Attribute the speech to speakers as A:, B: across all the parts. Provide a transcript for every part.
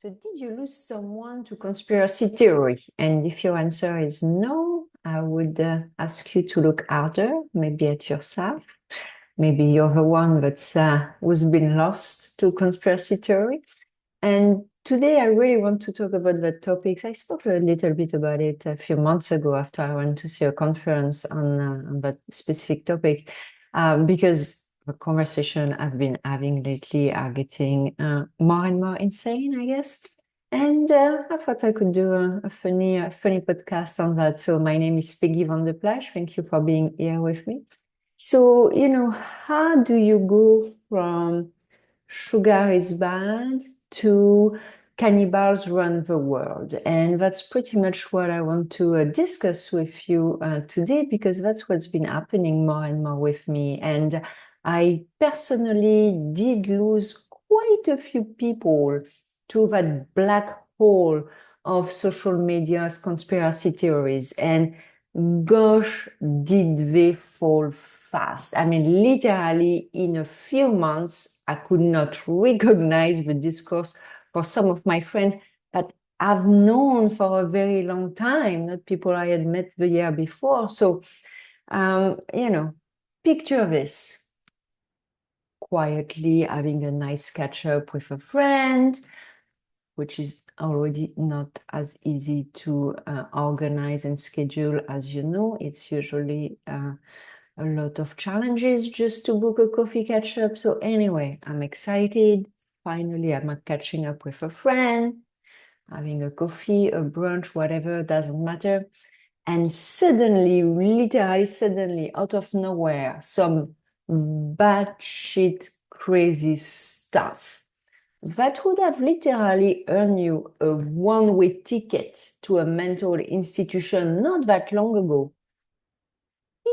A: So did you lose someone to conspiracy theory? And if your answer is no, I would ask you to look harder, maybe at yourself. Maybe you're the one that's who's been lost to conspiracy theory. And today I really want to talk about that topic. I spoke a little bit about it a few months ago after I went to see a conference on that specific topic, because the conversation I've been having lately are getting more and more insane, I guess. And I thought I could do a funny podcast on that. So my name is Peggy van der Plash. Thank you for being here with me. So, how do you go from sugar is bad to cannibals run the world? And that's pretty much what I want to discuss with you today, because that's what's been happening more and more with me. And I personally did lose quite a few people to that black hole of social media's conspiracy theories. And gosh, did they fall fast. I mean, literally in a few months, I could not recognize the discourse for some of my friends that I've known for a very long time, not people I had met the year before. So, picture this. Quietly having a nice catch up with a friend, which is already not as easy to organize and schedule as you know. It's usually a lot of challenges just to book a coffee catch up. So anyway, I'm excited. Finally, I'm catching up with a friend, having a coffee, a brunch, whatever, doesn't matter. And suddenly, literally suddenly, out of nowhere, some batshit crazy stuff that would have literally earned you a one-way ticket to a mental institution not that long ago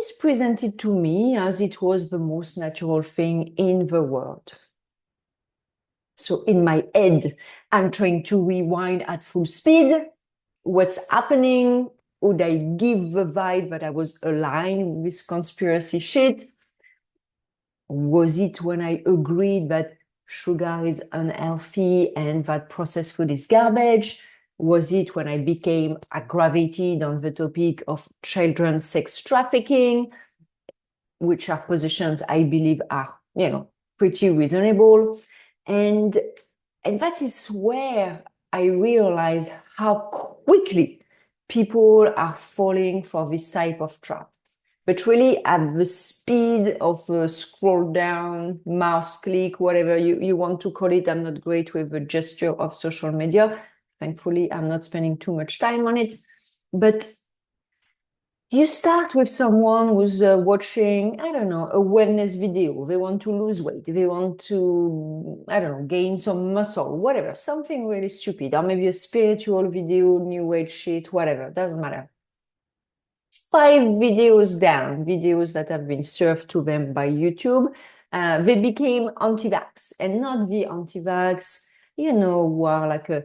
A: is presented to me as it was the most natural thing in the world. So in my head, I'm trying to rewind at full speed. What's happening? Would I give the vibe that I was aligned with conspiracy shit? Was it when I agreed that sugar is unhealthy and that processed food is garbage? Was it when I became aggravated on the topic of children's sex trafficking, which are positions I believe are, pretty reasonable? And that is where I realized how quickly people are falling for this type of trap. But really at the speed of a scroll down, mouse click, whatever you want to call it. I'm not great with the gesture of social media. Thankfully, I'm not spending too much time on it. But you start with someone who's watching, I don't know, a wellness video. They want to lose weight. They want to, I don't know, gain some muscle, whatever, something really stupid. Or maybe a spiritual video, new age shit, whatever, doesn't matter. 5 videos down, videos that have been served to them by YouTube, they became anti-vax, and not the anti-vax, who are like a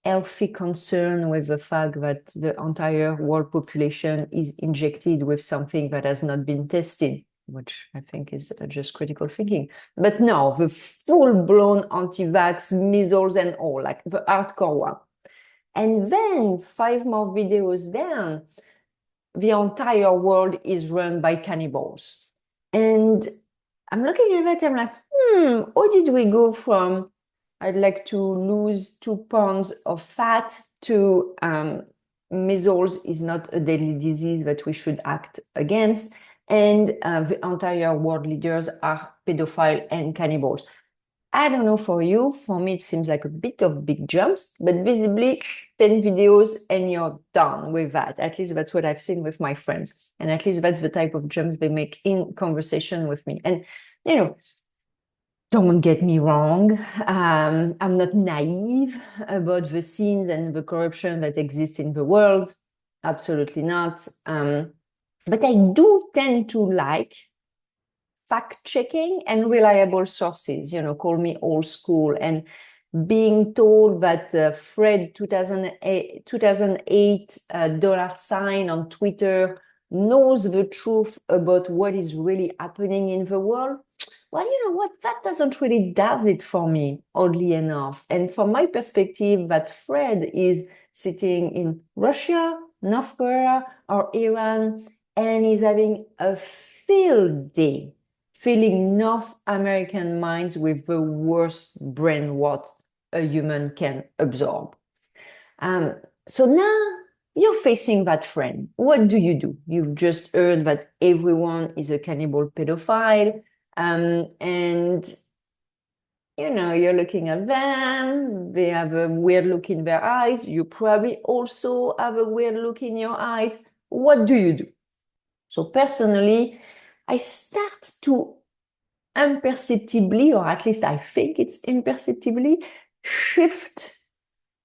A: healthy concern with the fact that the entire world population is injected with something that has not been tested, which I think is just critical thinking. But no, the full-blown anti-vax, measles and all, like the hardcore one. And then 5 more videos down, the entire world is run by cannibals. And I'm looking at that, I'm like, how did we go from I'd like to lose 2 pounds of fat to measles is not a deadly disease that we should act against, and the entire world leaders are pedophile and cannibals. I don't know for you, for me it seems like a bit of big jumps, but visibly 10 videos and you're done with that. At least that's what I've seen with my friends. And at least that's the type of jumps they make in conversation with me. And, don't get me wrong, I'm not naive about the sins and the corruption that exists in the world. Absolutely not. But I do tend to like fact-checking and reliable sources, call me old school. And being told that Fred 2008 dollar sign on Twitter knows the truth about what is really happening in the world, well, you know what? That doesn't really does it for me, oddly enough. And from my perspective, that Fred is sitting in Russia, North Korea, or Iran, and is having a field day, filling North American minds with the worst brain what a human can absorb. So now you're facing that friend. What do? You've just heard that everyone is a cannibal pedophile, and you know, you're looking at them, they have a weird look in their eyes. You probably also have a weird look in your eyes. What do? So personally, I start to imperceptibly, or at least I think it's imperceptibly, shift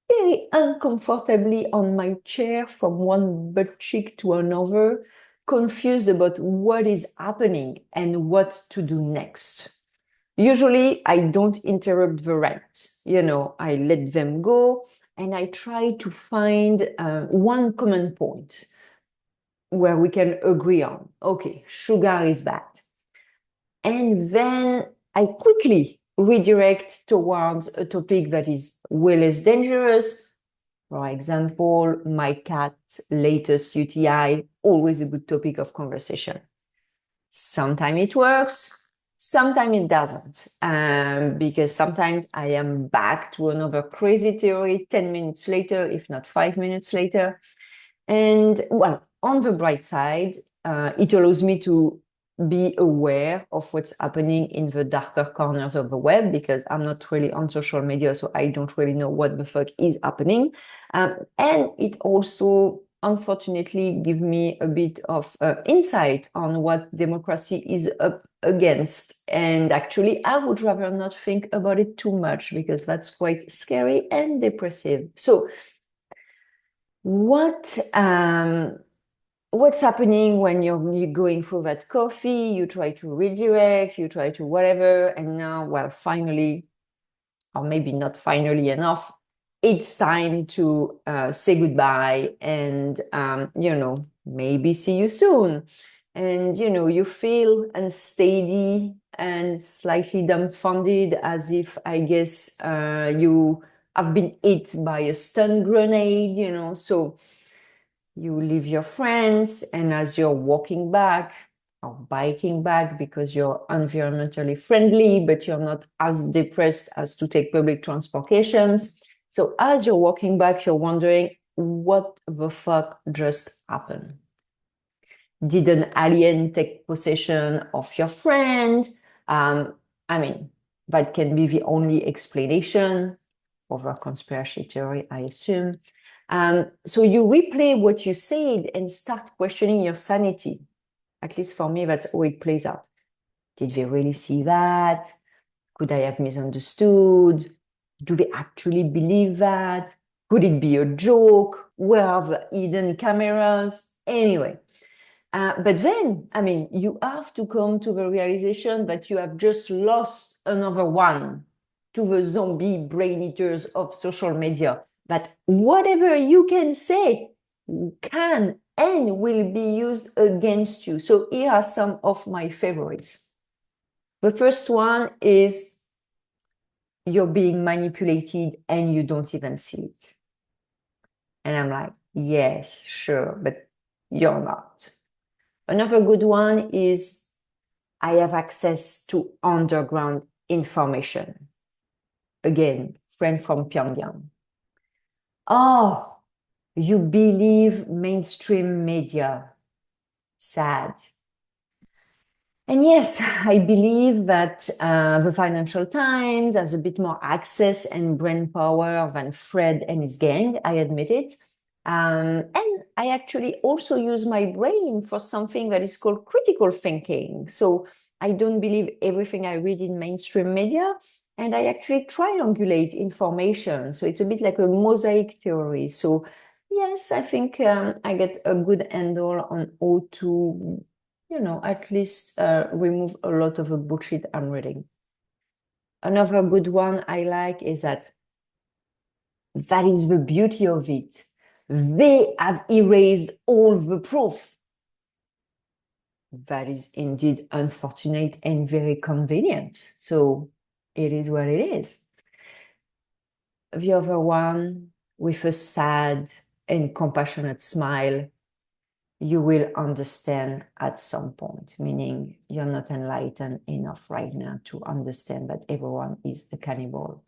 A: very uncomfortably on my chair from one butt cheek to another, confused about what is happening and what to do next. Usually, I don't interrupt the rant. You know, I let them go and I try to find one common point where we can agree on. Okay, sugar is bad. And then I quickly redirect towards a topic that is way less dangerous. For example, my cat's latest UTI, always a good topic of conversation. Sometimes it works, sometimes it doesn't, because sometimes I am back to another crazy theory 10 minutes later, if not 5 minutes later. And well, on the bright side, it allows me to be aware of what's happening in the darker corners of the web, because I'm not really on social media, so I don't really know what the fuck is happening. And it also, unfortunately, gives me a bit of insight on what democracy is up against. And actually, I would rather not think about it too much, because that's quite scary and depressive. So what's happening when you're going through that coffee? You try to redirect, you try to whatever, and now, well, finally, or maybe not finally enough, it's time to say goodbye and, you know, maybe see you soon. And, you know, you feel unsteady and slightly dumbfounded, as if, I guess, you have been hit by a stun grenade, you know. So you leave your friends, and as you're walking back or biking back, because you're environmentally friendly, but you're not as depressed as to take public transportations. So as you're walking back, you're wondering, what the fuck just happened? Did an alien take possession of your friend? I mean, that can be the only explanation of a conspiracy theory, I assume. So you replay what you said and start questioning your sanity. At least for me, that's how it plays out. Did they really see that? Could I have misunderstood? Do they actually believe that? Could it be a joke? Where are the hidden cameras? Anyway. But then, I mean, you have to come to the realization that you have just lost another one to the zombie brain eaters of social media, that whatever you can say can and will be used against you. So here are some of my favorites. The first one is, you're being manipulated and you don't even see it. And I'm like, yes, sure, but you're not. Another good one is, I have access to underground information. Again, friend from Pyongyang. Oh, you believe mainstream media. Sad. And yes, I believe that the Financial Times has a bit more access and brain power than Fred and his gang, I admit it. And I actually also use my brain for something that is called critical thinking. So I don't believe everything I read in mainstream media, and I actually triangulate information. So it's a bit like a mosaic theory. So yes, I think I get a good handle on how to, you know, at least remove a lot of the bullshit I'm reading. Another good one I like is that is the beauty of it. They have erased all the proof. that is indeed unfortunate and very convenient. So it is what it is. The other one, with a sad and compassionate smile, you will understand at some point, meaning you're not enlightened enough right now to understand that everyone is a cannibal.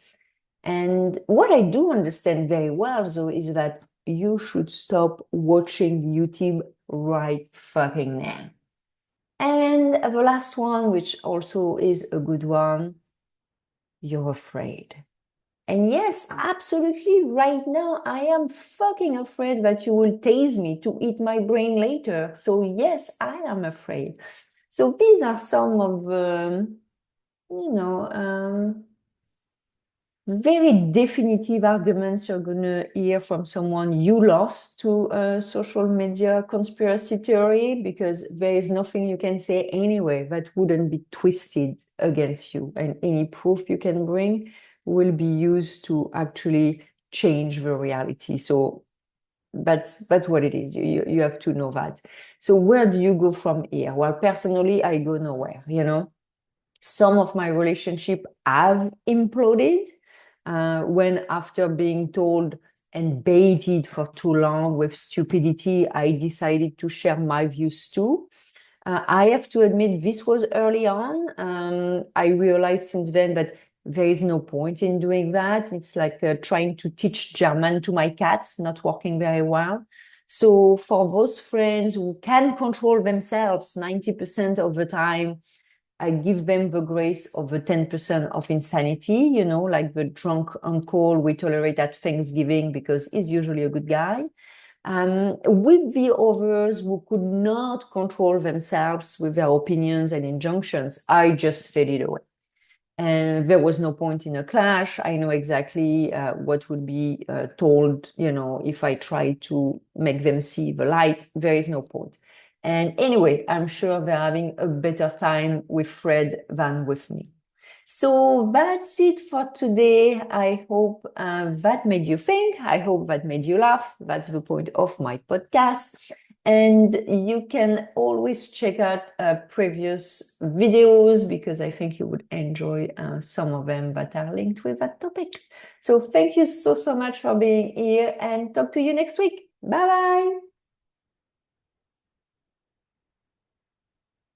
A: And what I do understand very well, though, is that you should stop watching YouTube right fucking now. And the last one, which also is a good one, you're afraid. And yes, absolutely, right now, I am fucking afraid that you will tase me to eat my brain later. So yes, I am afraid. So these are some of, very definitive arguments you're going to hear from someone you lost to a social media conspiracy theory, because there is nothing you can say anyway that wouldn't be twisted against you, and any proof you can bring will be used to actually change the reality. So that's what it is. You have to know that. So where do you go from here? Well, personally, I go nowhere, Some of my relationship have imploded when, after being told and baited for too long with stupidity, I decided to share my views too. I have to admit this was early on. I realized since then that there is no point in doing that. It's like trying to teach German to my cats, not working very well. So for those friends who can control themselves 90% of the time, I give them the grace of the 10% of insanity, like the drunk uncle we tolerate at Thanksgiving because he's usually a good guy. With the others who could not control themselves with their opinions and injunctions, I just faded away. And there was no point in a clash. I know exactly what would be told, if I try to make them see the light. There is no point. And anyway, I'm sure they're having a better time with Fred than with me. So that's it for today. I hope that made you think. I hope that made you laugh. That's the point of my podcast. And you can always check out previous videos, because I think you would enjoy some of them that are linked with that topic. So thank you so much for being here, and talk to you next week. Bye bye.